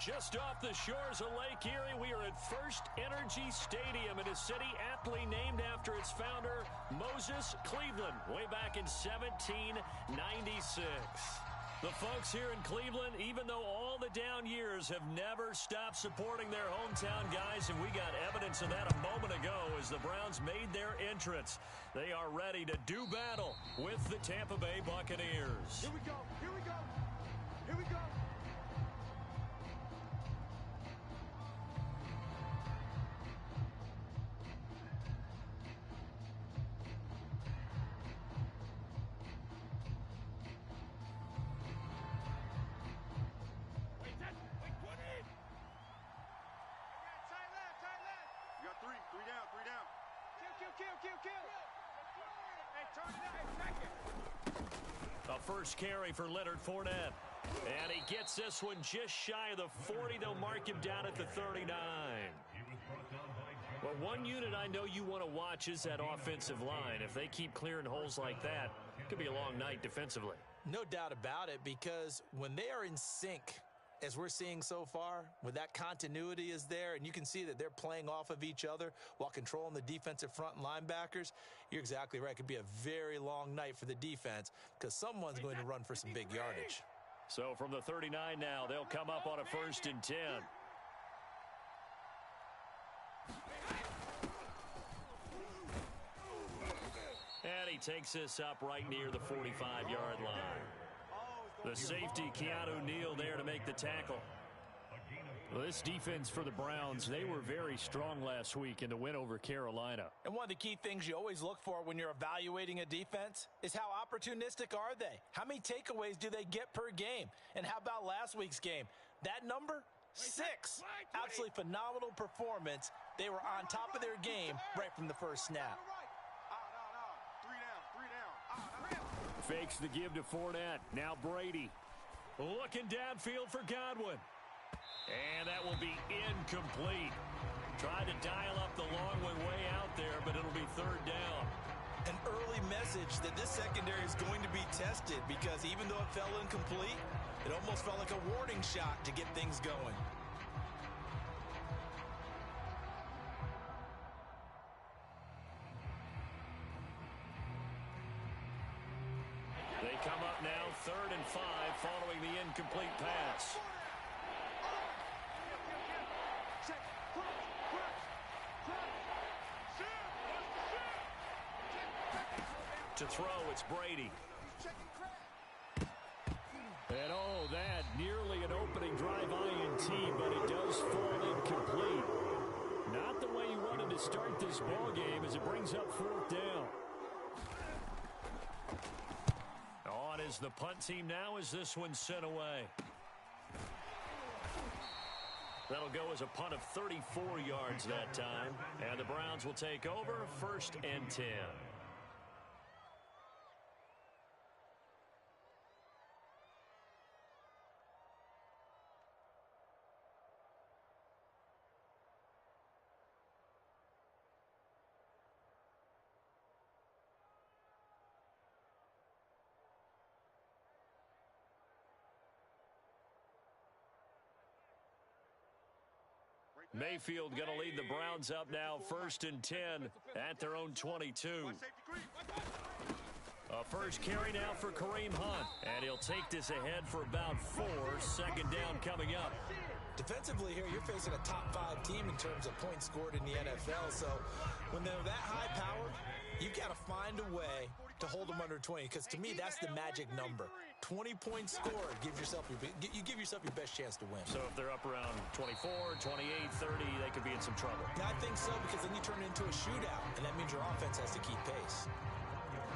Just off the shores of Lake Erie, we are at First Energy Stadium in a city aptly named after its founder, Moses Cleveland, way back in 1796. The folks here in Cleveland, even though all the down years, have never stopped supporting their hometown guys, and we got evidence of that a moment ago as the Browns made their entrance. They are ready to do battle with the Tampa Bay Buccaneers. Here we go, here we go, here we go. A first carry for Leonard Fournette. And he gets this one just shy of the 40. They'll mark him down at the 39. Well, one unit I know you want to watch is that offensive line. If they keep clearing holes like that, it could be a long night defensively. No doubt about it, because when they are in sync, as we're seeing so far, when that continuity is there, and you can see that they're playing off of each other while controlling the defensive front and linebackers, you're exactly right. It could be a very long night for the defense because someone's going to run for some big yardage. So from the 39 now, they'll come up on a 1st and 10. And he takes this up right near the 45-yard line. The safety, Keanu Neal, there to make the tackle. Well, this defense for the Browns, they were very strong last week in the win over Carolina. And one of the key things you always look for when you're evaluating a defense is how opportunistic are they? How many takeaways do they get per game? And how about last week's game? That number? 6. Absolutely phenomenal performance. They were on top of their game right from the first snap. Fakes the give to Fournette. Now Brady. Looking downfield for Godwin. And that will be incomplete. Tried to dial up the long one way out there, but it'll be 3rd down. An early message that this secondary is going to be tested because even though it fell incomplete, it almost felt like a warning shot to get things going. They come up now 3rd and 5 following the incomplete pass. To throw, it's Brady. And oh, that nearly an opening drive INT, but it does fall incomplete. Not the way you wanted to start this ball game as it brings up 4th down. On is the punt team now as this one's sent away. That'll go as a punt of 34 yards that time. And the Browns will take over 1st and 10. Mayfield going to lead the Browns up now 1st and 10 at their own 22. A first carry now for Kareem Hunt. And he'll take this ahead for about 4. 2nd down coming up. Defensively here, you're facing a top 5 team in terms of points scored in the NFL. So when they're that high powered, you've got to find a way to hold them under 20. Because to me, that's the magic number. 20 points scored, you give yourself your best chance to win. So if they're up around 24, 28, 30, they could be in some trouble. Yeah, I think so, because then you turn it into a shootout, and that means your offense has to keep pace.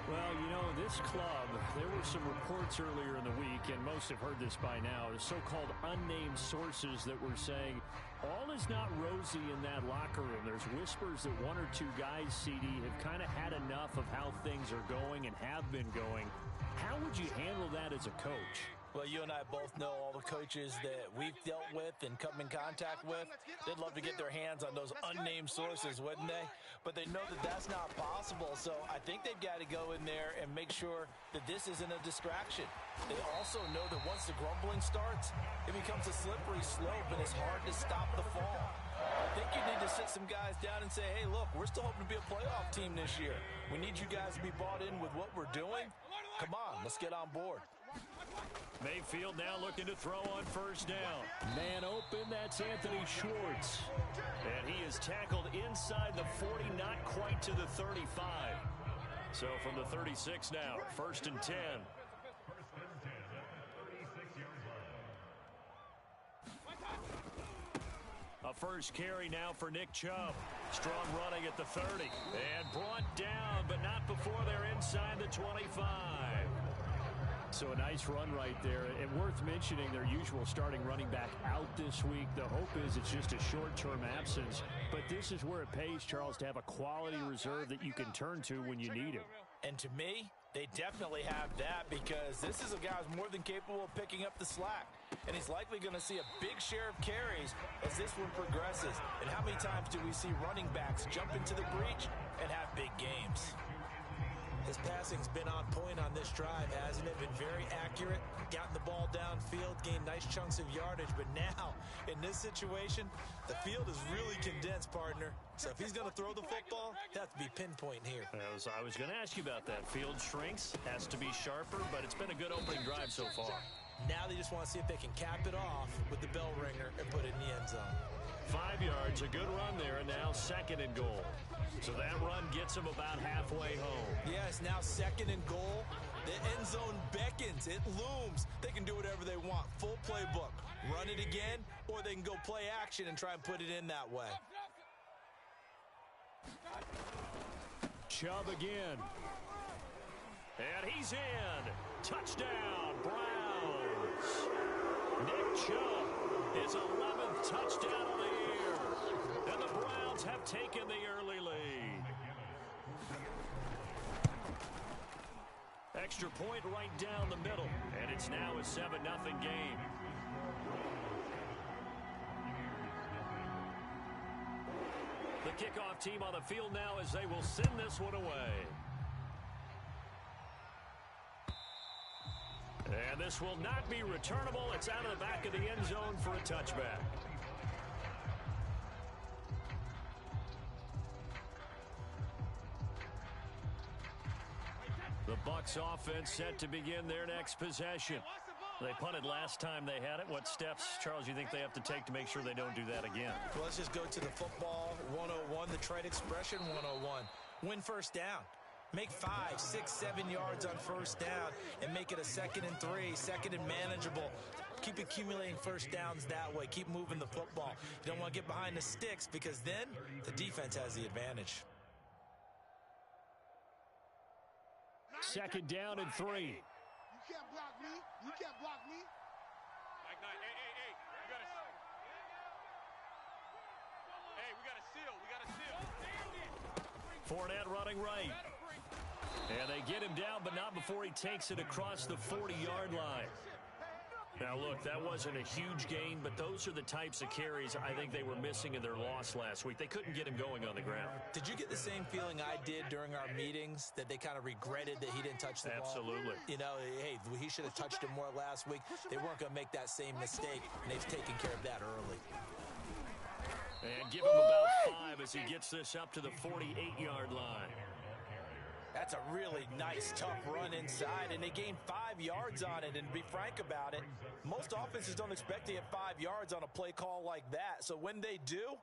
Well, you know, this club, there were some reports earlier in the week, and most have heard this by now, the so-called unnamed sources that were saying all is not rosy in that locker room. There's whispers that 1 or 2 guys, CD, have kind of had enough of how things are going and have been going. How would you handle that as a coach? Well, you and I both know all the coaches that we've dealt with and come in contact with. They'd love to get their hands on those unnamed sources, wouldn't they? But they know that that's not possible, so I think they've got to go in there and make sure that this isn't a distraction. They also know that once the grumbling starts, it becomes a slippery slope, and it's hard to stop the fall. I think you need to sit some guys down and say, hey, look, we're still hoping to be a playoff team this year. We need you guys to be bought in with what we're doing. Come on, let's get on board. Mayfield now looking to throw on first down. Man open, that's Anthony Schwartz. And he is tackled inside the 40, not quite to the 35. So from the 36 now, 1st and 10. A first carry now for Nick Chubb. Strong running at the 30. And brought down, but not before they're inside the 25. So a nice run right there, and worth mentioning their usual starting running back out this week. The hope is it's just a short-term absence, but this is where it pays, Charles, to have a quality reserve that you can turn to when you need it. And to me, they definitely have that, because this is a guy who's more than capable of picking up the slack. And he's likely going to see a big share of carries as this one progresses. And how many times do we see running backs jump into the breach and have big games? His passing's been on point on this drive, hasn't it? Been very accurate, gotten the ball downfield, gained nice chunks of yardage. But now, in this situation, the field is really condensed, partner. So if he's going to throw the football, that has to be pinpoint here. I was going to ask you about that. Field shrinks, has to be sharper, but it's been a good opening drive so far. Now they just want to see if they can cap it off with the bell ringer and put it in the end zone. 5 yards, a good run there, and now 2nd and goal. So that run gets them about halfway home. Yes, now 2nd and goal. The end zone beckons. It looms. They can do whatever they want. Full playbook. Run it again, or they can go play action and try and put it in that way. Chubb again. And he's in. Touchdown, Browns. Nick Chubb, his 11th touchdown of the year. And the Browns have taken the early lead. Extra point right down the middle. And it's now a 7-0 game. The kickoff team on the field now as they will send this one away. And this will not be returnable. It's out of the back of the end zone for a touchback. The Bucs offense set to begin their next possession. They punted last time they had it. What steps, Charles, you think they have to take to make sure they don't do that again? Well, let's just go to the football 101, the trade expression 101. Win first down. Make 5, 6, 7 yards on first down and make it a 2nd and 3, 2nd and manageable. Keep accumulating first downs that way. Keep moving the football. You don't want to get behind the sticks, because then the defense has the advantage. 2nd down and 3. You can't block me. You can't block me. Mike Knight, hey, we got to... Hey, we got a seal. We got a seal. Fournette running right. And they get him down, but not before he takes it across the 40-yard line. Now, look, that wasn't a huge gain, but those are the types of carries I think they were missing in their loss last week. They couldn't get him going on the ground. Did you get the same feeling I did during our meetings, that they kind of regretted that he didn't touch the ball? Absolutely. You know, hey, he should have touched him more last week. They weren't going to make that same mistake, and they've taken care of that early. And give him about 5 as he gets this up to the 48-yard line. That's a really nice, tough run inside, and they gained 5 yards on it. And to be frank about it, most offenses don't expect to get 5 yards on a play call like that. So when they do,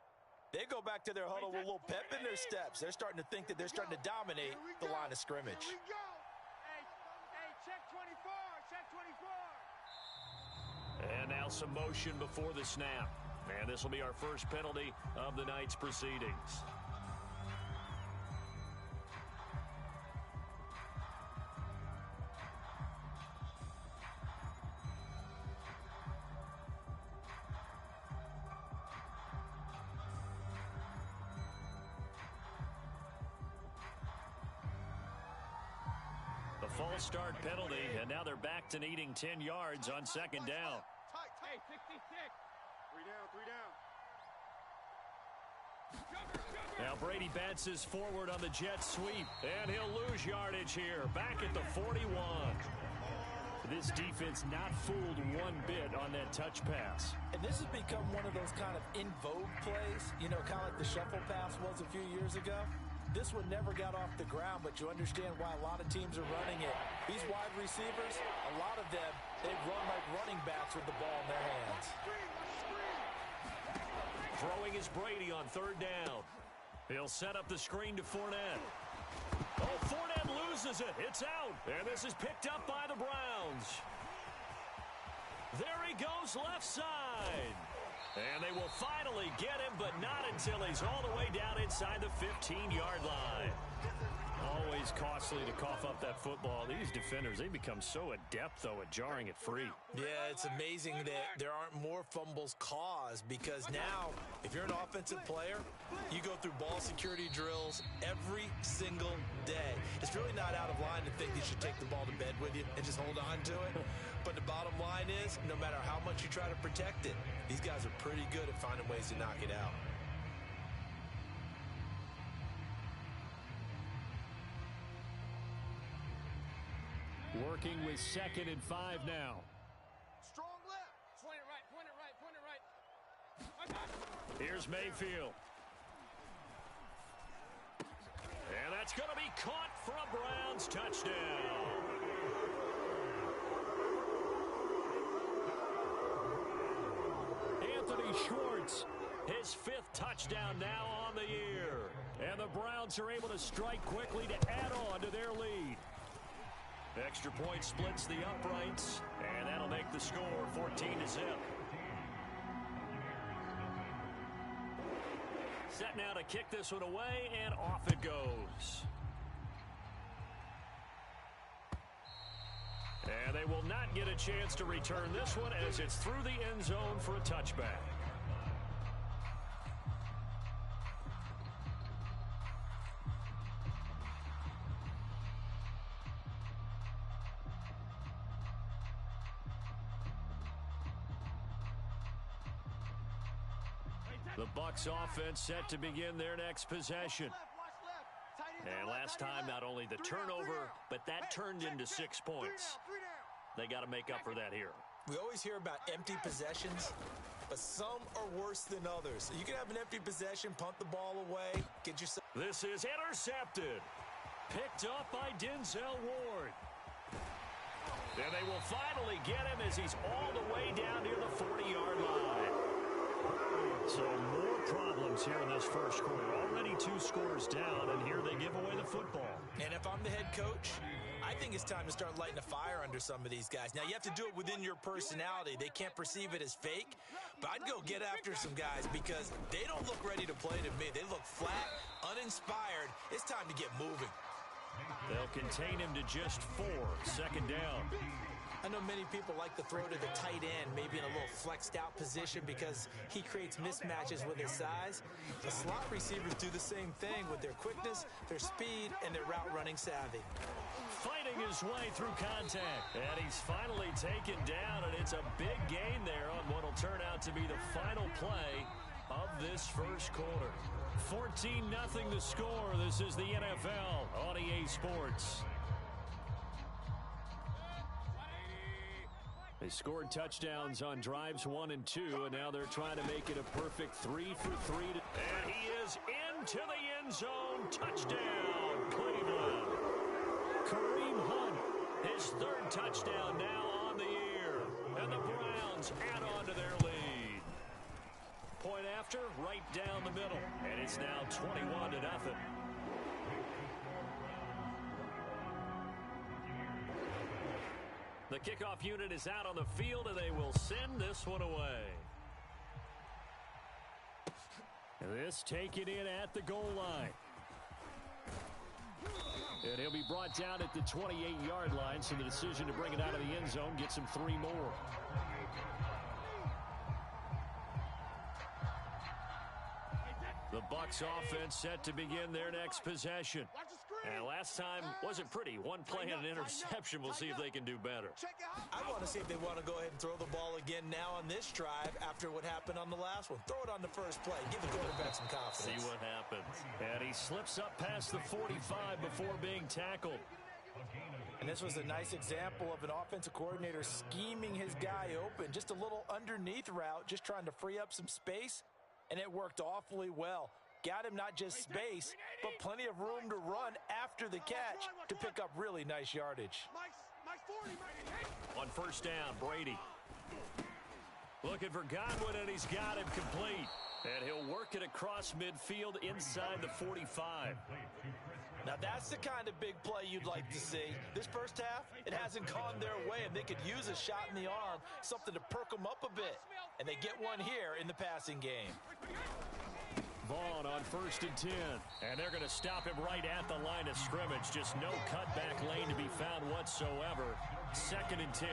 they go back to their huddle with a little pep in their steps. They're starting to think that they're starting to dominate the line of scrimmage. Here we go. Hey, check 24. Check 24. And now some motion before the snap. And this will be our first penalty of the night's proceedings. The false start penalty, and now they're back to needing 10 yards on second down. Hey, 66. 3 down, 3 down. Now Brady bounces forward on the jet sweep, and he'll lose yardage here. Back at the 41. This defense not fooled one bit on that touch pass. And this has become one of those kind of in vogue plays, you know, kind of like the shuffle pass was a few years ago. This one never got off the ground, but you understand why a lot of teams are running it. These wide receivers, a lot of them, they run like running backs with the ball in their hands. Throwing is Brady on third down. He'll set up the screen to Fournette. Oh, Fournette loses it. It's out. And this is picked up by the Browns. There he goes left side. And they will finally get him, but not until he's all the way down inside the 15-yard line. Always costly to cough up that football. These defenders, they become so adept, though, at jarring it free. Yeah, it's amazing that there aren't more fumbles caused, because now, if you're an offensive player, you go through ball security drills every single day. It's really not out of line to think you should take the ball to bed with you and just hold on to it. But the bottom line is, no matter how much you try to protect it, these guys are pretty good at finding ways to knock it out. Working with 2nd and 5 now. Strong left. Point it right, point it right, point it right. Here's Mayfield. And that's going to be caught for a Browns touchdown. Anthony Schwartz, his 5th touchdown now on the year. And the Browns are able to strike quickly to add on to their lead. Extra point splits the uprights, and that'll make the score 14-0. Set now to kick this one away, and off it goes. And they will not get a chance to return this one as it's through the end zone for a touchback. The Bucs offense set to begin their next possession. And last time, not only the turnover, but that turned into 6 points. They got to make up for that here. We always hear about empty possessions, but some are worse than others. You can have an empty possession, punt the ball away, get yourself... This is intercepted. Picked up by Denzel Ward. And they will finally get him as he's all the way down near the 40-yard line. So more problems here in this first quarter. Already 2 scores down, and here they give away the football. And if I'm the head coach, I think it's time to start lighting a fire under some of these guys. Now, you have to do it within your personality. They can't perceive it as fake, but I'd go get after some guys because they don't look ready to play to me. They look flat, uninspired. It's time to get moving. They'll contain him to just 4. Second down. I know many people like to throw to the tight end, maybe in a little flexed out position because he creates mismatches with his size. The slot receivers do the same thing with their quickness, their speed, and their route running savvy. Fighting his way through contact. And he's finally taken down, and it's a big gain there on what will turn out to be the final play of this first quarter. 14-0 the score. This is the NFL on EA Sports. They scored touchdowns on drives 1 and 2, and now they're trying to make it a perfect 3 for 3. And he is into the end zone. Touchdown, Cleveland. Kareem Hunt, his 3rd touchdown now on the year. And the Browns add on to their lead. Point after, right down the middle. And it's now 21-0. The kickoff unit is out on the field, and they will send this one away. This taken in at the goal line. And he'll be brought down at the 28-yard line, so the decision to bring it out of the end zone gets him 3 more. The Bucs offense set to begin their next possession. Watch the screen. And last time wasn't pretty. One play and an interception. We'll see if they can do better. I want to see if they want to go ahead and throw the ball again now on this drive after what happened on the last one. Throw it on the first play. Give the quarterback some confidence. See what happens. And he slips up past the 45 before being tackled. And this was a nice example of an offensive coordinator scheming his guy open. Just a little underneath route, just trying to free up some space, and it worked awfully well. Got him not just space, but plenty of room to run after the catch to pick up really nice yardage. On first down, Brady. Looking for Godwin, and he's got him complete. And he'll work it across midfield inside the 45. Now that's the kind of big play you'd like to see. This first half, it hasn't gone their way, and they could use a shot in the arm, something to perk them up a bit. And they get one here in the passing game. Vaughn on first and 10. And they're going to stop him right at the line of scrimmage. Just no cutback lane to be found whatsoever. Second and 10.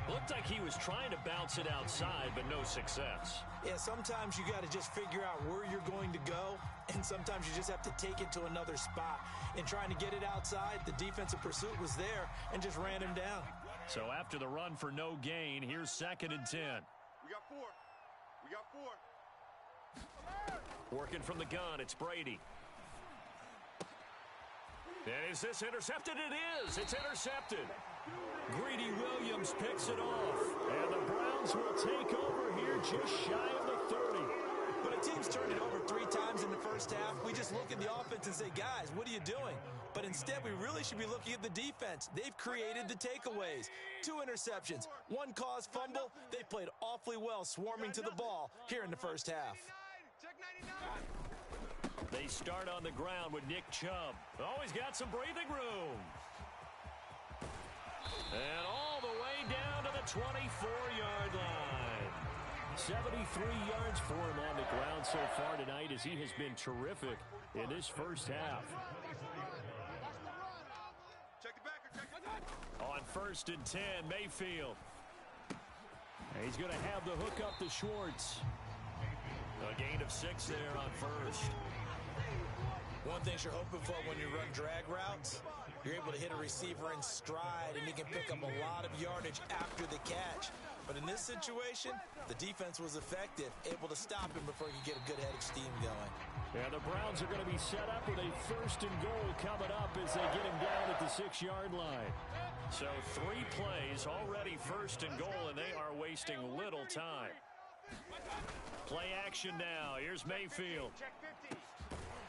Looked like he was trying to bounce it outside, but no success. Yeah, sometimes you got to just figure out where you're going to go, and sometimes you just have to take it to another spot. In trying to get it outside, the defensive pursuit was there and just ran him down. So after the run for no gain, here's second and 10. We got four. We got four. Working from the gun, it's Brady. And is this intercepted? It is. It's intercepted. Greedy Williams picks it off. And the Browns will take over here just shy of the 30. When a team's turned it over 3 times in the first half, we just look at the offense and say, guys, what are you doing? But instead, we really should be looking at the defense. They've created the takeaways. 2 interceptions, 1 caused fumble. They played awfully well swarming to the ball here in the first half. Check 99. They start on the ground with Nick Chubb. Always got some breathing room. And all the way down to the 24-yard line. 73 yards for him on the ground so far tonight as he has been terrific in this first half. Check the backer. Check the backer. On first and 10, Mayfield. And he's going to have the hook up to Schwartz. A gain of 6 there on first. One thing you're hoping for when you run drag routes, you're able to hit a receiver in stride, and he can pick up a lot of yardage after the catch. But in this situation, the defense was effective, able to stop him before he could get a good head of steam going. And the Browns are going to be set up with a first and goal coming up as they get him down at the 6-yard line. So 3 plays, already first and goal, and they are wasting little time. Play action now. Here's Mayfield. Check 50.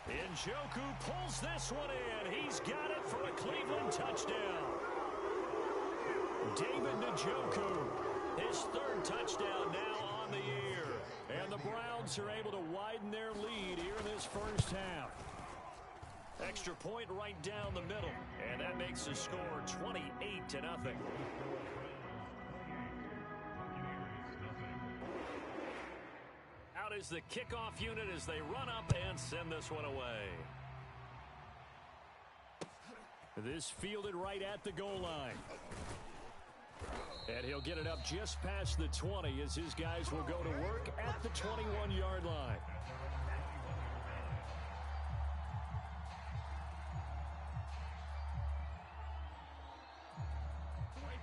Njoku pulls this one in. He's got it for a Cleveland touchdown. David Njoku, his 3rd touchdown now on the year. And the Browns are able to widen their lead here in this first half. Extra point right down the middle. And that makes the score 28-0. Out is the kickoff unit as they run up and send this one away. This fielded right at the goal line. And he'll get it up just past the 20 as his guys will go to work at the 21-yard line.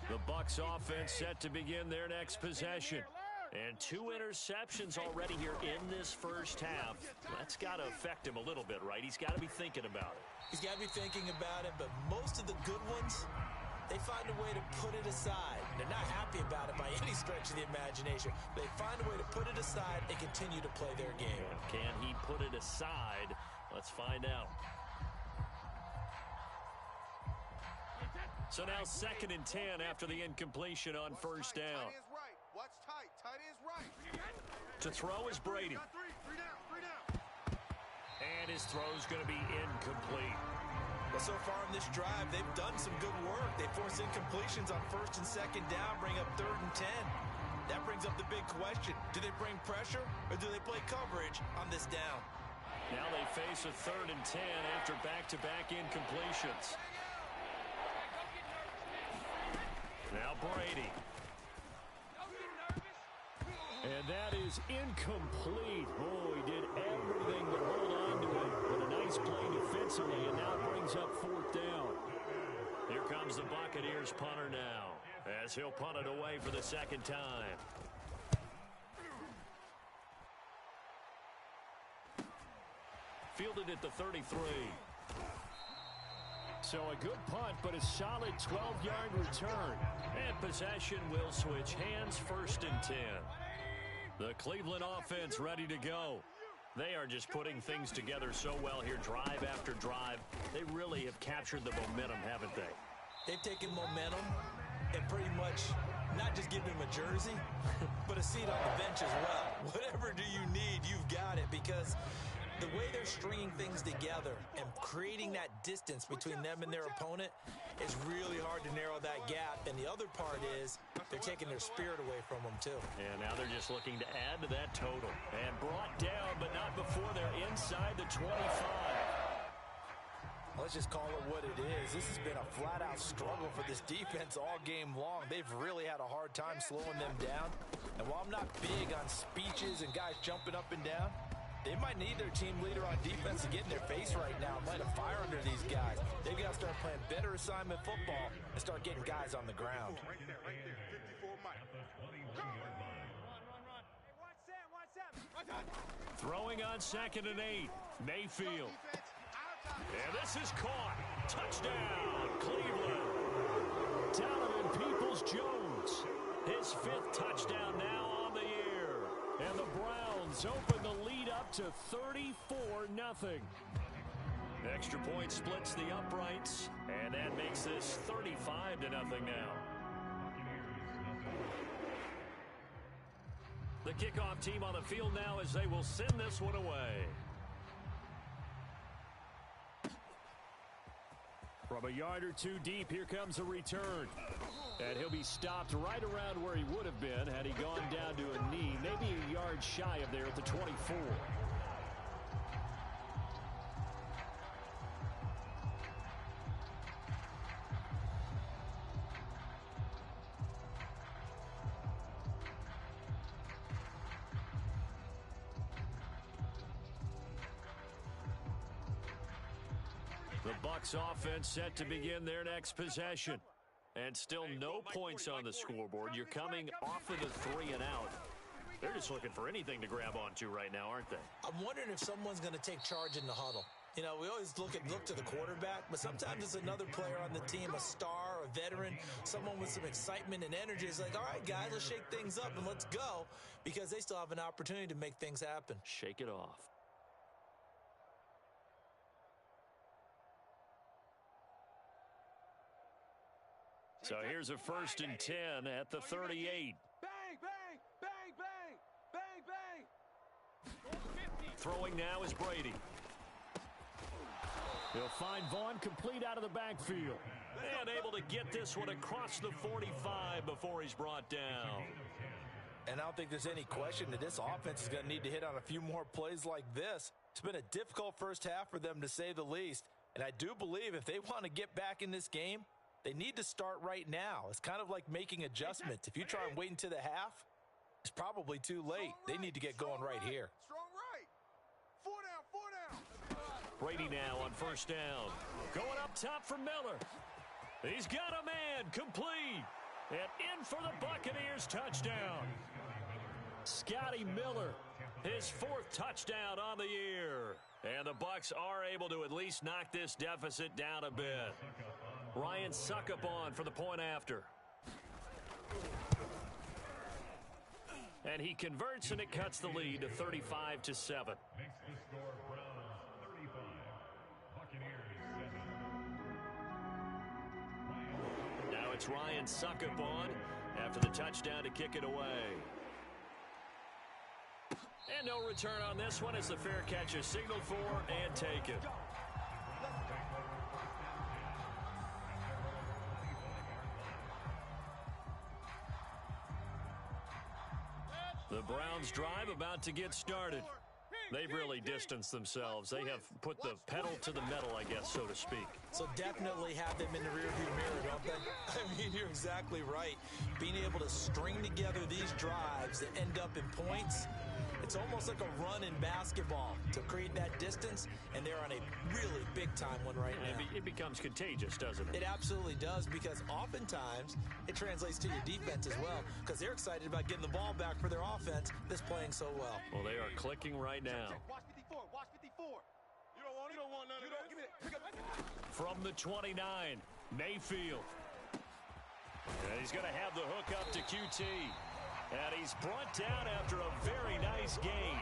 The Bucs offense set to begin their next possession. And 2 interceptions already here in this first half. That's got to affect him a little bit, right? He's got to be thinking about it. He's got to be thinking about it, but most of the good ones, they find a way to put it aside. They're not happy about it by any stretch of the imagination. They find a way to put it aside and continue to play their game. And can he put it aside? Let's find out. So now 2nd and 10 after the incompletion on first down. Tight is right. Watch tight. Tight is right. To throw is Brady. Got 3. 3 down. 3 down. And his throw's going to be incomplete. Well, so far in this drive, they've done some good work. They force incompletions on 1st and 2nd down, bring up 3rd and 10. That brings up the big question. Do they bring pressure or do they play coverage on this down? Now they face a 3rd and 10 after back-to-back incompletions. Now Brady. And that is incomplete. Oh, he did everything but hold on to it. But a nice play defensively, and now brings up fourth down. Here comes the Buccaneers punter now, as he'll punt it away for the second time. Fielded at the 33. So a good punt, but a solid 12-yard return. And possession will switch hands, 1st and 10. The Cleveland offense ready to go. They are just putting things together so well here, drive after drive. They really have captured the momentum, haven't they? They've taken momentum and pretty much not just given him a jersey, but a seat on the bench as well. Whatever do you need, you've got it, because the way they're stringing things together and creating that distance between them and their opponent is really hard to narrow that gap. And the other part is they're taking their spirit away from them, too. And now they're just looking to add to that total. And brought down, but not before they're inside the 25. Let's just call it what it is. This has been a flat-out struggle for this defense all game long. They've really had a hard time slowing them down. And while I'm not big on speeches and guys jumping up and down, they might need their team leader on defense to get in their face right now and light a fire under these guys. They've got to start playing better assignment football and start getting guys on the ground. Right there, 54 Mike. Throwing on 2nd and 8. Mayfield. And this is caught. Touchdown, Cleveland. Donovan Peoples-Jones. His 5th touchdown now on the year. And the Browns open the lead up to 34-0. Extra point splits the uprights, and that makes this 35-0 now. The kickoff team on the field now as they will send this one away. From a yard or two deep, here comes a return. And he'll be stopped right around where he would have been had he gone down to a knee, maybe a yard shy of there at the 24. The Bucs offense set to begin their next possession. And still no points on the scoreboard. You're coming off of the 3 and out. They're just looking for anything to grab onto right now, aren't they? I'm wondering if someone's going to take charge in the huddle. You know, we always look to the quarterback, but sometimes it's another player on the team, a star, a veteran, someone with some excitement and energy. It's like, all right, guys, let's shake things up and let's go, because they still have an opportunity to make things happen. Shake it off. So here's a 1st and 10 at the 38. Bang, bang, bang, bang, bang, bang. Throwing now is Brady. He'll find Vaughn complete out of the backfield. And able to get this one across the 45 before he's brought down. And I don't think there's any question that this offense is going to need to hit on a few more plays like this. It's been a difficult first half for them, to say the least. And I do believe if they want to get back in this game, they need to start right now. It's kind of like making adjustments. If you try and wait until the half, it's probably too late. They need to get going right here. Strong right. 4 down. Brady now on 1st down. Going up top for Miller. He's got a man, complete. And in for the Buccaneers touchdown. Scotty Miller, his 4th touchdown on the year. And the Bucs are able to at least knock this deficit down a bit. Ryan Succop for the point after. And he converts, and it cuts the lead to 35-7. Makes the score Browns 35, Buccaneers 7. Now it's Ryan Succop after the touchdown to kick it away. And no return on this one as the fair catch is signaled for and taken. The Browns drive about to get started. They've really distanced themselves. They have put the pedal to the metal, I guess, so to speak. So definitely have them in the rearview mirror, don't they? I mean, you're exactly right. Being able to string together these drives that end up in points It's almost like a run in basketball to create that distance, and they're on a really big-time one right now. It becomes contagious, doesn't it? It absolutely does, because oftentimes it translates to your defense as well, because they're excited about getting the ball back for their offense that's playing so well. Well, they are clicking right now. Watch 54. Watch 54. You don't want it? You don't want none of that. Give me that. Pick up. From the 29, Mayfield. And he's going to have the hook up to QT. And he's brought down after a very nice gain.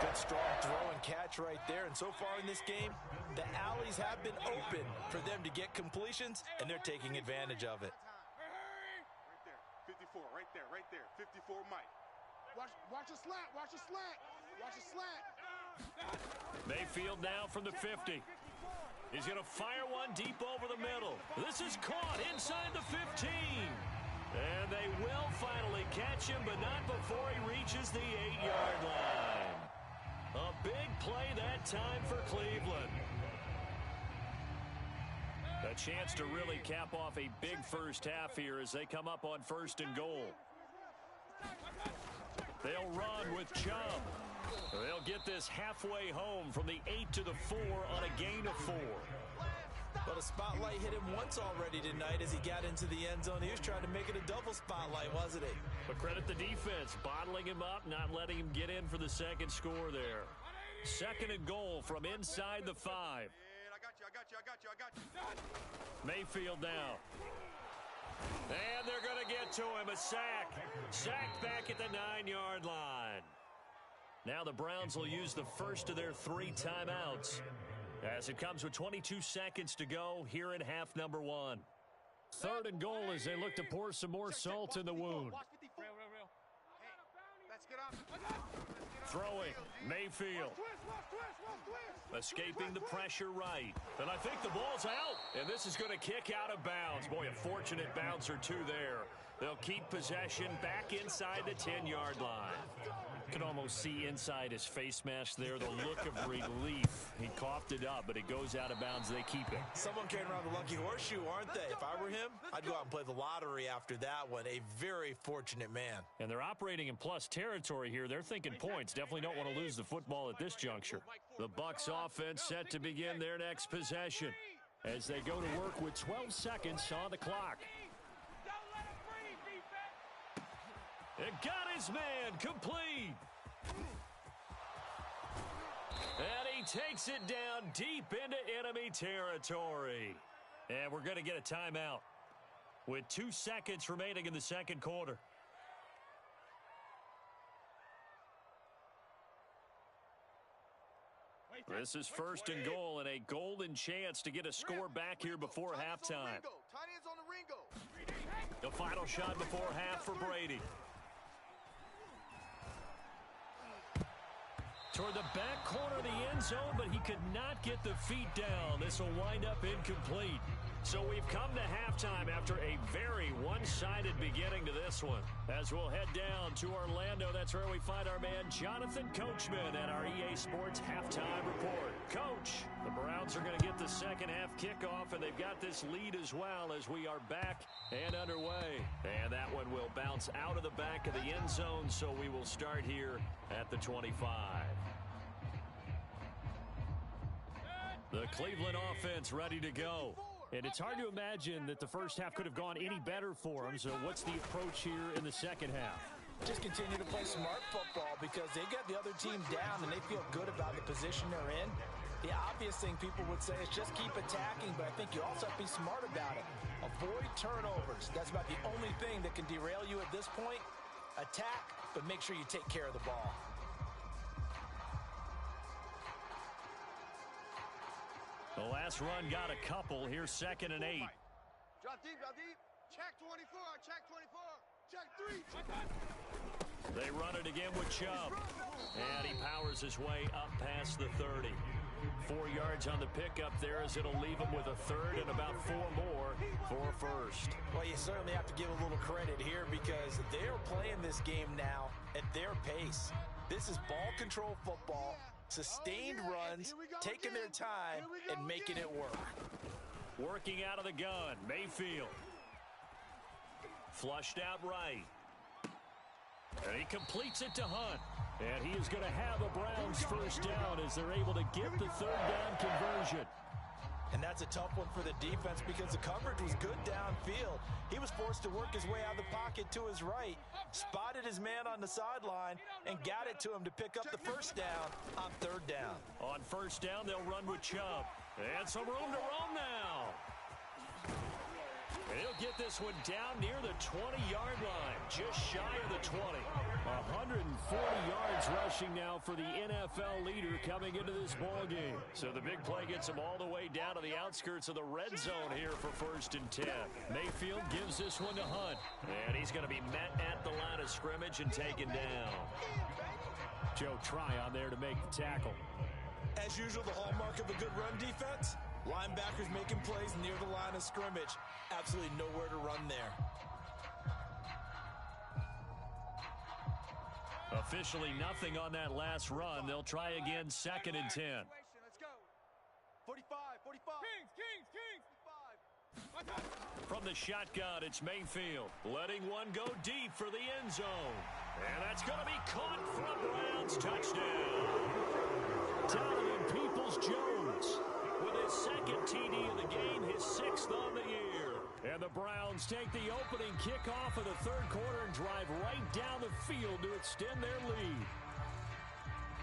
Good strong throw and catch right there. And so far in this game, the alleys have been open for them to get completions, and they're taking advantage of it. Right there. 54. Right there. Right there. 54 Mike. Watch a slat. Watch a slat. Watch a slat. Mayfield now from the 50. He's going to fire one deep over the middle. This is caught inside the 15. And they will finally catch him, but not before he reaches the 8-yard line. A big play that time for Cleveland. A chance to really cap off a big first half here as they come up on 1st and goal. They'll run with Chubb. They'll get this halfway home from the 8 to the 4 on a gain of 4. But a spotlight hit him once already tonight as he got into the end zone. He was trying to make it a double spotlight, wasn't he? But credit the defense, bottling him up, not letting him get in for the second score there. 2nd and goal from inside the 5. And I got you. Mayfield now. And they're going to get to him. A sack. Sacked back at the 9-yard line. Now the Browns will use the first of their 3 timeouts, as it comes with 22 seconds to go here in half number 1. 3rd and goal as they look to pour some more salt in the wound. Let's get up. Throwing, Mayfield. Escaping the pressure right. And I think the ball's out. And this is going to kick out of bounds. Boy, a fortunate bounce or two there. They'll keep possession back inside the 10-yard line. You can almost see inside his face mask there the look of relief. He coughed it up, but it goes out of bounds. They keep it. Someone carrying around the lucky horseshoe, aren't they? If I were him, I'd go out and play the lottery after that one. A very fortunate man. And they're operating in plus territory here. They're thinking points. Definitely don't want to lose the football at this juncture. The Bucs offense set to begin their next possession as they go to work with 12 seconds on the clock. It got his man complete. And he takes it down deep into enemy territory. And we're going to get a timeout with 2 seconds remaining in the second quarter. This is 1st and goal and a golden chance to get a score back here before halftime. The final shot before half for Brady. Toward the back corner of the end zone, but he could not get the feet down. This will wind up incomplete. So we've come to halftime after a very one-sided beginning to this one. As we'll head down to Orlando, that's where we find our man Jonathan Coachman at our EA Sports Halftime Report. Coach, the Browns are going to get the second half kickoff, and they've got this lead as well as we are back and underway. And that one will bounce out of the back of the end zone, so we will start here at the 25. The Cleveland offense ready to go. And it's hard to imagine that the first half could have gone any better for them. So what's the approach here in the second half? Just continue to play smart football because they got the other team down and they feel good about the position they're in. The obvious thing people would say is just keep attacking, but I think you also have to be smart about it. Avoid turnovers. That's about the only thing that can derail you at this point. Attack, but make sure you take care of the ball. The last run got a couple. Here's 2nd and 8. Drop deep, drop deep. Check 24, check 24. Check 3. They run it again with Chubb. And he powers his way up past the 30. 4 yards on the pickup there as it'll leave him with a 3rd and about 4 more for a 1st. Well, you certainly have to give a little credit here because they're playing this game now at their pace. This is ball control football. Sustained runs, taking their time, and making it work. Working out of the gun, Mayfield. Flushed out right. And he completes it to Hunt. And he is going to have a Browns first down as they're able to get the third down conversion. And that's a tough one for the defense because the coverage was good downfield. He was forced to work his way out of the pocket to his right, spotted his man on the sideline, and got it to him to pick up the first down on third down. On first down, they'll run with Chubb. And some room to roam now. And he'll get this one down near the 20-yard line, just shy of the 20. 140 yards rushing now for the NFL leader coming into this ball game. So the big play gets him all the way down to the outskirts of the red zone here for 1st and 10. Mayfield gives this one to Hunt. And he's going to be met at the line of scrimmage and taken down. Joe Tryon there to make the tackle. As usual, the hallmark of a good run defense, linebackers making plays near the line of scrimmage. Absolutely nowhere to run there. Officially nothing on that last run. They'll try again 2nd and 10. Let's go. 45. Kings. From the shotgun, it's Mayfield. Letting one go deep for the end zone. And that's going to be caught for a Browns touchdown. Donovan Peoples-Jones with his 2nd TD of the game, his 6th on the year. And the Browns take the opening kickoff of the 3rd quarter and drive right down the field to extend their lead.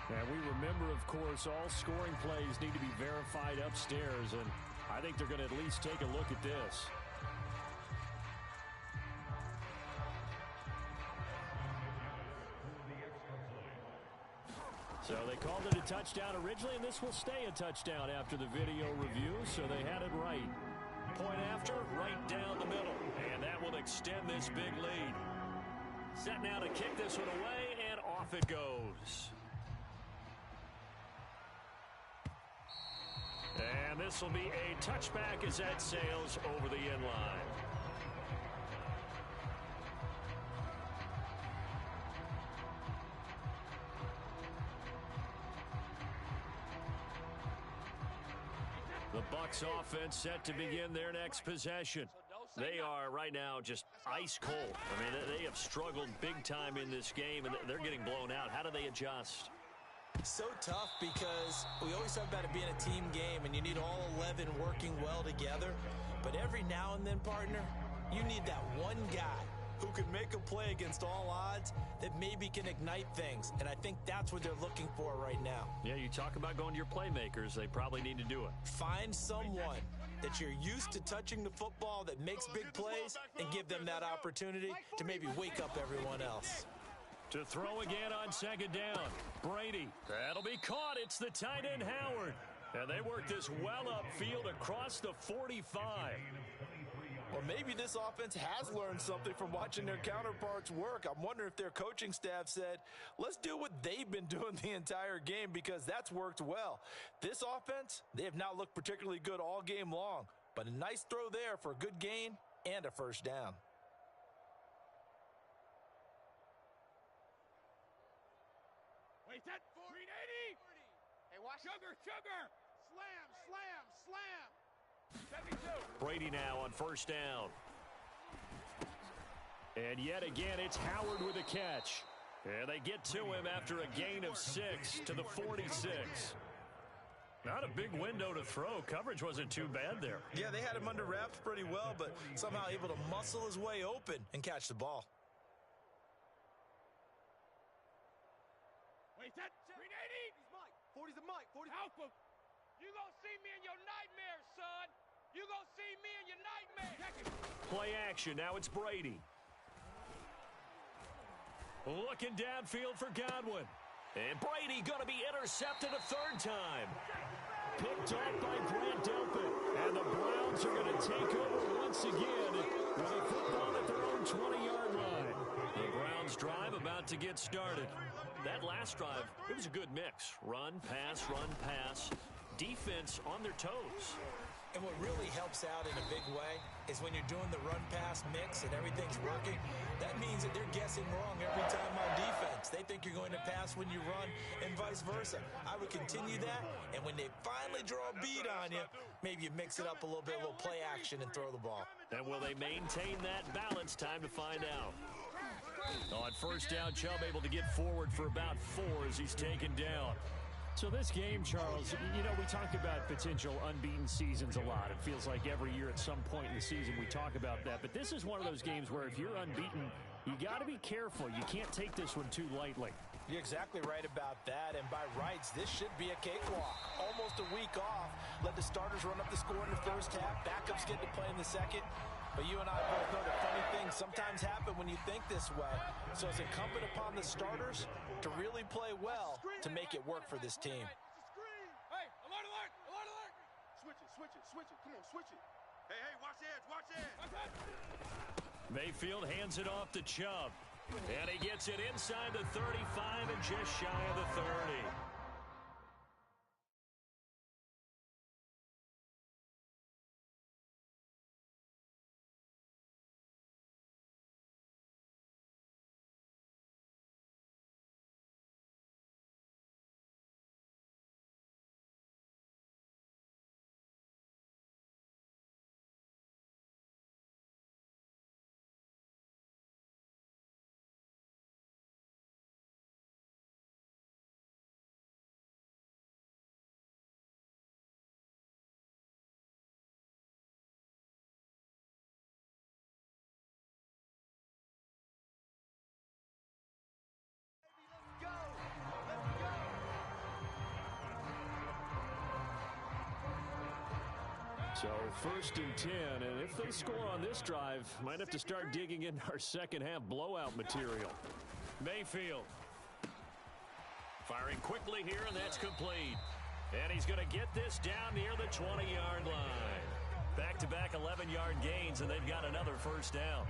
And we remember, of course, all scoring plays need to be verified upstairs, and I think they're going to at least take a look at this. So they called it a touchdown originally, and this will stay a touchdown after the video review, so they had it right. Point after, right down the middle. And that will extend this big lead. Set now to kick this one away, and off it goes. And this will be a touchback as that sails over the end line. The Bucs offense set to begin their next possession. They are right now just ice cold. I mean, they have struggled big time in this game, and they're getting blown out. How do they adjust? So tough because we always talk about it being a team game, and you need all 11 working well together. But every now and then, partner, you need that one guy who can make a play against all odds that maybe can ignite things. And I think that's what they're looking for right now. Yeah, you talk about going to your playmakers. They probably need to do it. Find someone that you're used to touching the football that makes big plays and give them that opportunity to maybe wake up everyone else. To throw again on 2nd down. Brady. That'll be caught. It's the tight end, Howard. And they work this well upfield across the 45. Or maybe this offense has learned something from watching their counterparts work. I'm wondering if their coaching staff said, let's do what they've been doing the entire game, because that's worked well. This offense, they have not looked particularly good all game long, but a nice throw there for a good gain and a first down. Wait, that 380. Hey, watch. Sugar. Slam. 72. Brady now on first down. And yet again, it's Howard with a catch. And they get to him after a gain of 6 to the 46. Not a big window to throw. Coverage wasn't too bad there. Yeah, they had him under wraps pretty well, but somehow able to muscle his way open and catch the ball. Wait, that 380. 40's a Mike. 40's Alpha. You gonna see me in your nightmares, son. You gonna see me in your nightmares. Play action. Now it's Brady. Looking downfield for Godwin. And Brady going to be intercepted a 3rd time. Picked off by Grant Delpit. And the Browns are going to take over once again with a football at their own 20-yard line. The Browns drive about to get started. That last drive, it was a good mix. Run, pass, defense on their toes. And what really helps out in a big way is when you're doing the run-pass mix and everything's working, that means that they're guessing wrong every time on defense. They think you're going to pass when you run and vice versa. I would continue that, and when they finally draw a bead on you, maybe you mix it up a little bit, a little play action, and throw the ball. And will they maintain that balance? Time to find out. On first down, Chubb able to get forward for about 4 as he's taken down. So this game, Charles, you know, we talk about potential unbeaten seasons a lot. It feels like every year at some point in the season we talk about that. But this is one of those games where if you're unbeaten, you got to be careful. You can't take this one too lightly. You're exactly right about that, and by rights, this should be a cakewalk. Almost a week off. Let the starters run up the score in the first half. Backups get to play in the second. But you and I both know that funny things sometimes happen when you think this way. So it's incumbent upon the starters to really play well to make it work for this team. Hey, alert, alert, alert, alert. Switch it. Come on, switch it. Hey, watch edge. Mayfield hands it off to Chubb. And he gets it inside the 35 and just shy of the 30. So first and 10, and if they score on this drive, might have to start digging into our second half blowout material. Mayfield firing quickly here, and that's complete. And he's going to get this down near the 20-yard line. Back-to-back 11-yard gains, and they've got another first down.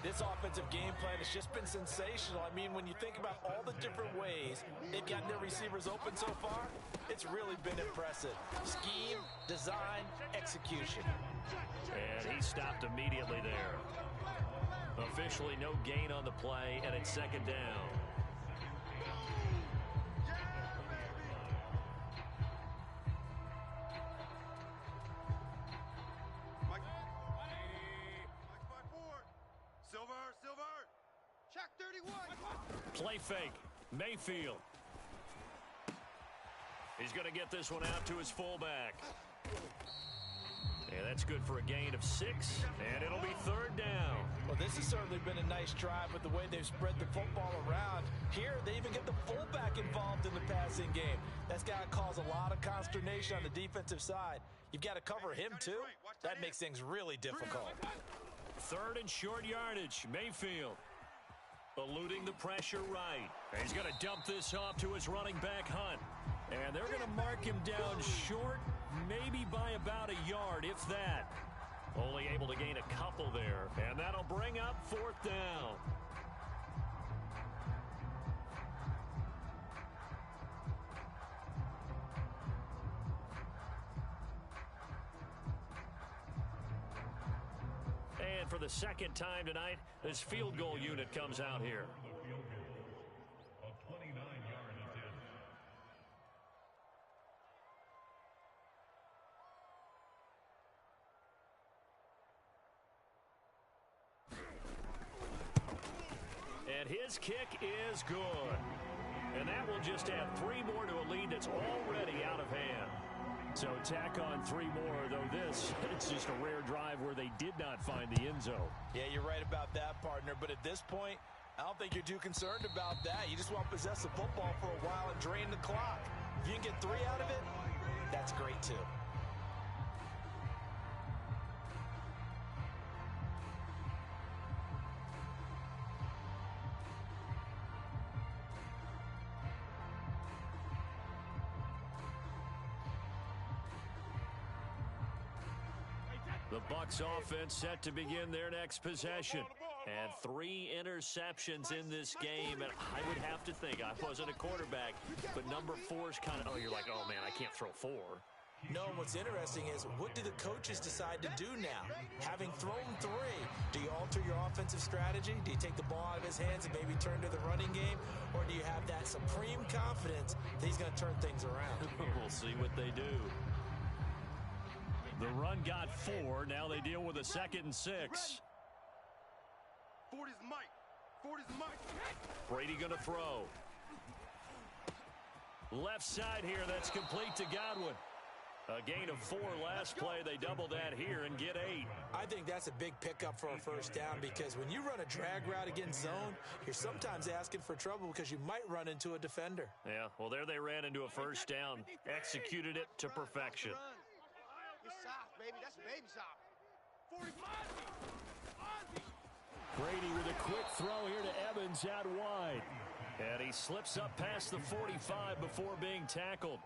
This offensive game plan has just been sensational. I mean, when you think about all the different ways they've gotten their receivers open so far, it's really been impressive. Scheme, design, execution. And he stopped immediately there. Officially no gain on the play, and it's second down. Check 31. Play fake. Mayfield. He's going to get this one out to his fullback. And that's good for a gain of 6, and it'll be third down. Well, this has certainly been a nice drive with the way they've spread the football around. Here, they even get the fullback involved in the passing game. That's got to cause a lot of consternation on the defensive side. You've got to cover him, too. That makes things really difficult. Third and short yardage. Mayfield eluding the pressure right. And he's going to dump this off to his running back, Hunt. And they're going to mark him down short, maybe by about a yard, if that. Only able to gain a couple there. And that'll bring up fourth down. And for the second time tonight, this field goal unit comes out here. A 29-yard attempt. And his kick is good. And that will just add 3 more to a lead that's already out of hand. So tack on 3 more, though this, it's just a rare drive where they did not find the end zone. Yeah, you're right about that, partner. But at this point, I don't think you're too concerned about that. You just want to possess the football for a while and drain the clock. If you can get 3 out of it, that's great, too. The Bucs offense set to begin their next possession. And 3 interceptions in this game. And I would have to think, I wasn't a quarterback, but number 4 is kind of, oh, you're like, oh, man, I can't throw 4. No, and what's interesting is, what do the coaches decide to do now? Having thrown 3, do you alter your offensive strategy? Do you take the ball out of his hands and maybe turn to the running game? Or do you have that supreme confidence that he's going to turn things around? We'll see what they do. The run got 4. Now they deal with a 2nd and 6. 40's Mike. 40's Mike. Brady going to throw. Left side here, that's complete to Godwin. A gain of 4 last play. They double that here and get 8. I think that's a big pickup for a first down, because when you run a drag route against zone, you're sometimes asking for trouble because you might run into a defender. Yeah, well, there they ran into a first down. Executed it to perfection. It's soft, baby. That's baby soft. 40 Brady with a quick throw here to Evans out wide. And he slips up past the 45 before being tackled.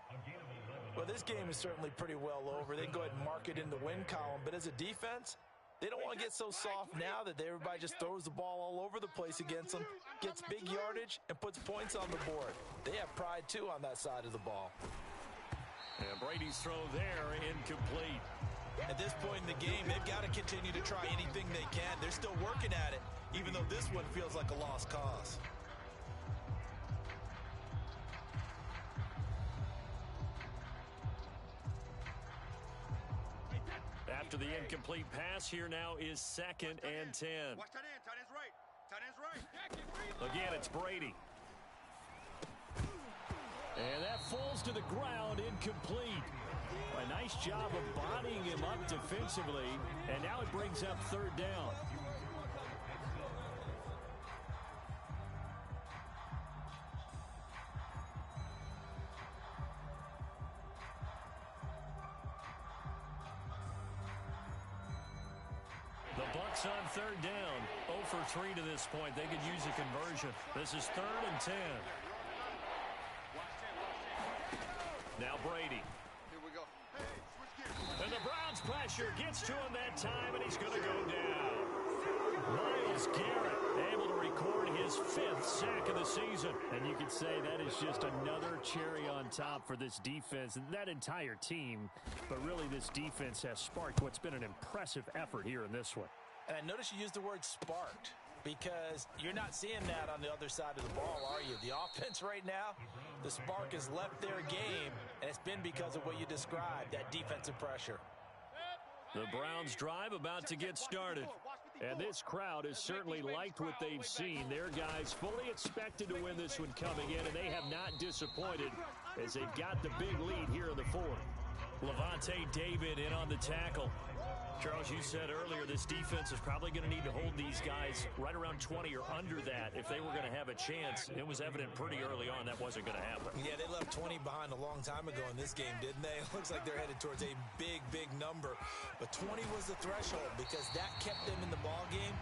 Well, this game is certainly pretty well over. They can go ahead and mark it in the win column. But as a defense, they don't want to get so soft now that everybody just throws the ball all over the place against them, gets big yardage, and puts points on the board. They have pride, too, on that side of the ball. And Brady's throw there, incomplete. At this point in the game, they've got to continue to try anything they can. They're still working at it, even though this one feels like a lost cause. After the incomplete pass, here now is 2nd and 10. Watch tight end. Tight end's right. Tight end's right. Again, it's Brady. And that falls to the ground, incomplete. A nice job of bodying him up defensively, and now it brings up 3rd down. The Bucs on 3rd down. 0 for 3 to this point. They could use a conversion. This is 3rd and 10. Now Brady. Here we go. Hey, switch gears. And the Browns pressure gets to him that time, and he's going to go down. Myles Garrett able to record his 5th sack of the season. And you could say that is just another cherry on top for this defense and that entire team. But really, this defense has sparked what's been an impressive effort here in this one. And I notice you used the word sparked, because you're not seeing that on the other side of the ball, are you? The offense right now, the spark has left their game, and it's been because of what you described, that defensive pressure. The Browns drive about to get started. And this crowd has certainly liked what they've seen. Their guys fully expected to win this one coming in, and they have not disappointed as they've got the big lead here in the 4th. Levante David in on the tackle. Charles, you said earlier this defense is probably going to need to hold these guys right around 20 or under that if they were going to have a chance. It was evident pretty early on that wasn't going to happen. Yeah, they left 20 behind a long time ago in this game, didn't they? It looks like they're headed towards a big, big number. But 20 was the threshold, because that kept them in the ball game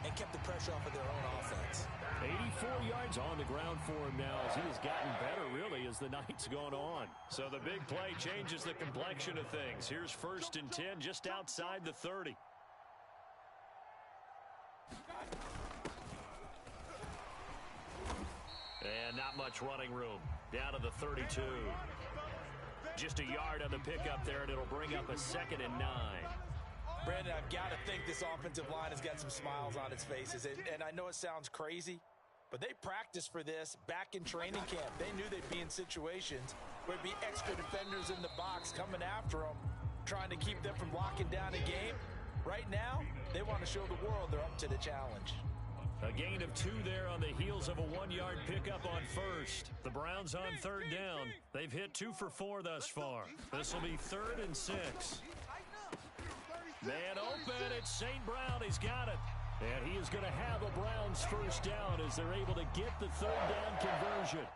and kept the pressure off of their own offense. 84 yards on the ground for him now as he has gotten better, really, as the night's gone on. So the big play changes the complexion of things. Here's 1st and 10 just outside the 30. And not much running room. Down to the 32. Just a yard on the pickup there, and it'll bring up a 2nd and 9. Brandon, I've got to think this offensive line has got some smiles on its faces. And I know it sounds crazy, but they practiced for this back in training camp. They knew they'd be in situations where there'd be extra defenders in the box coming after them, trying to keep them from locking down a game. Right now, they want to show the world they're up to the challenge. A gain of 2 there on the heels of a 1-yard pickup on 1st. The Browns on 3rd down. They've hit 2 for 4 thus far. This will be 3rd and 6. Man open, it's St. Brown. He's got it. And he is going to have a Browns 1st down as they're able to get the 3rd down conversion.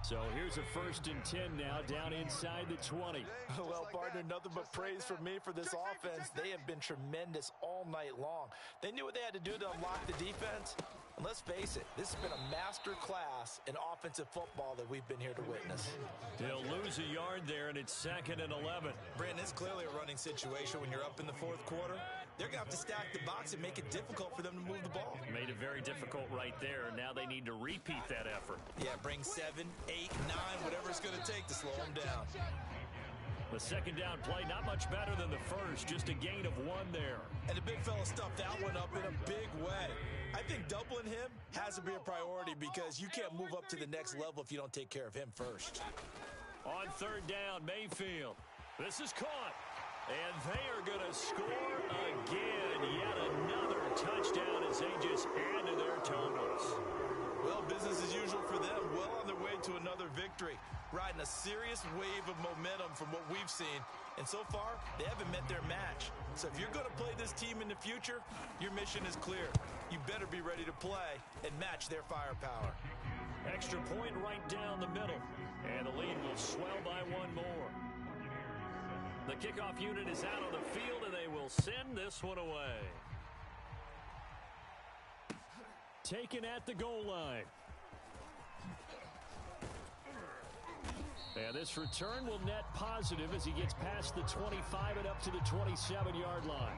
So here's a 1st and 10 now, down inside the 20. Well, partner, nothing but praise from me for this offense. They have been tremendous all night long. They knew what they had to do to unlock the defense. And let's face it, this has been a master class in offensive football that we've been here to witness. They'll lose a yard there, and it's 2nd and 11. Brandon, it's clearly a running situation when you're up in the 4th quarter. They're going to have to stack the box and make it difficult for them to move the ball. Made it very difficult right there. Now they need to repeat that effort. Yeah, bring 7, 8, 9, whatever it's going to take to slow them down. The second down play, not much better than the first, just a gain of 1 there. And the big fella stuffed that one up in a big way. I think doubling him has to be a priority because you can't move up to the next level if you don't take care of him first. On third down, Mayfield. This is caught. And they are going to score again. Yet another touchdown as they just add to their totals. Well, business as usual for them. Well on their way to another victory. Riding a serious wave of momentum from what we've seen. And so far, they haven't met their match. So if you're going to play this team in the future, your mission is clear. You better be ready to play and match their firepower. Extra point right down the middle. And the lead will swell by 1 more. The kickoff unit is out on the field, and they will send this one away. Taken at the goal line. And this return will net positive as he gets past the 25 and up to the 27-yard line.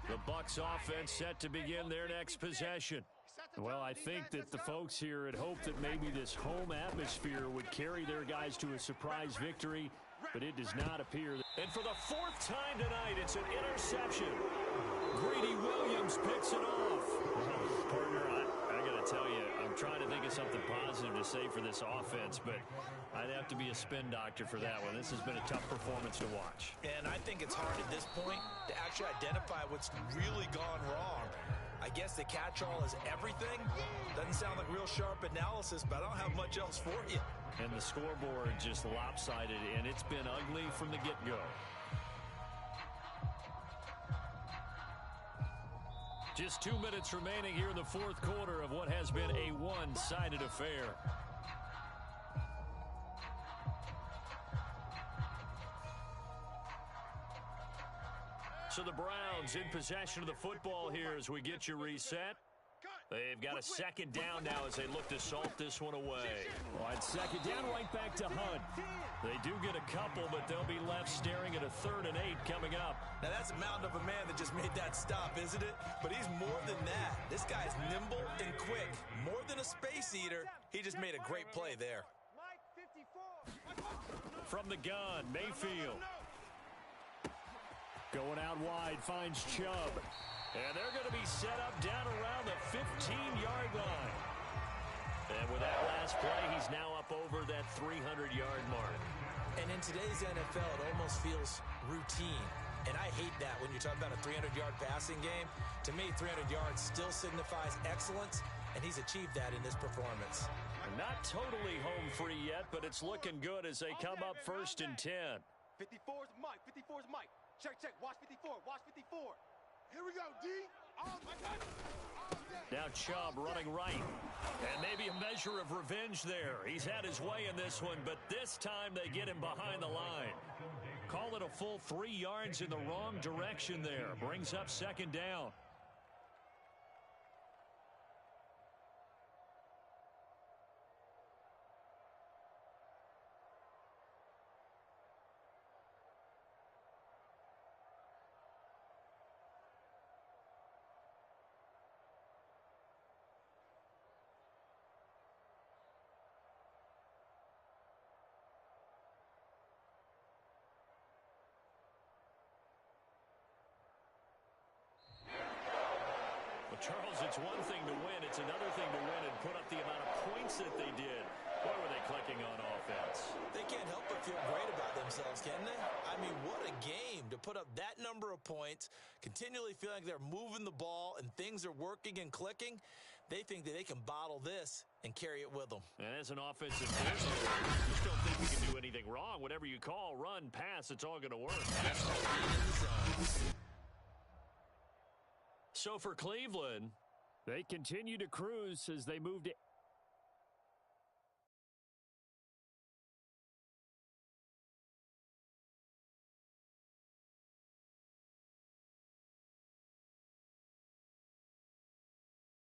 The Bucs offense set to begin their next possession. Well, I think that the folks here had hoped that maybe this home atmosphere would carry their guys to a surprise victory, but it does not appear. And for the 4th time tonight, it's an interception. Greedy Williams picks it off. Partner, I got to tell you, I'm trying to think of something positive to say for this offense, but I'd have to be a spin doctor for that one. This has been a tough performance to watch. And I think it's hard at this point to actually identify what's really gone wrong. I guess the catch-all is everything. Doesn't sound like real sharp analysis, but I don't have much else for you. And the scoreboard just lopsided, and it's been ugly from the get-go. Just 2 minutes remaining here in the 4th quarter of what has been a one-sided affair. So the Browns in possession of the football here as we get you reset. They've got a second down now as they look to salt this one away. On second down, right back to Hunt. They do get a couple, but they'll be left staring at a 3rd and 8 coming up. Now, that's a mountain of a man that just made that stop, isn't it? But he's more than that. This guy's nimble and quick. More than a space eater, he just made a great play there. From the gun, Mayfield. Going out wide, finds Chubb. And they're going to be set up down around the 15-yard line. And with that last play, he's now up over that 300-yard mark. And in today's NFL, it almost feels routine. And I hate that when you're talking about a 300-yard passing game. To me, 300 yards still signifies excellence, and he's achieved that in this performance. Not totally home free yet, but it's looking good as they come up 1st and 10. 54's Mike. 54's Mike. Check. Watch 54. Watch 54. Here we go, D. Now Chubb running right. And maybe a measure of revenge there. He's had his way in this one, but this time they get him behind the line. Call it a full 3 yards in the wrong direction there. Brings up second down. Charles, it's one thing to win. It's another thing to win and put up the amount of points that they did. Boy, were they clicking on offense. They can't help but feel great about themselves, can they? I mean, what a game to put up that number of points, continually feeling like they're moving the ball and things are working and clicking. They think that they can bottle this and carry it with them. And as an offensive coordinator, you just don't think we can do anything wrong. Whatever you call, run, pass, it's all going to work. So for Cleveland, they continue to cruise as they move to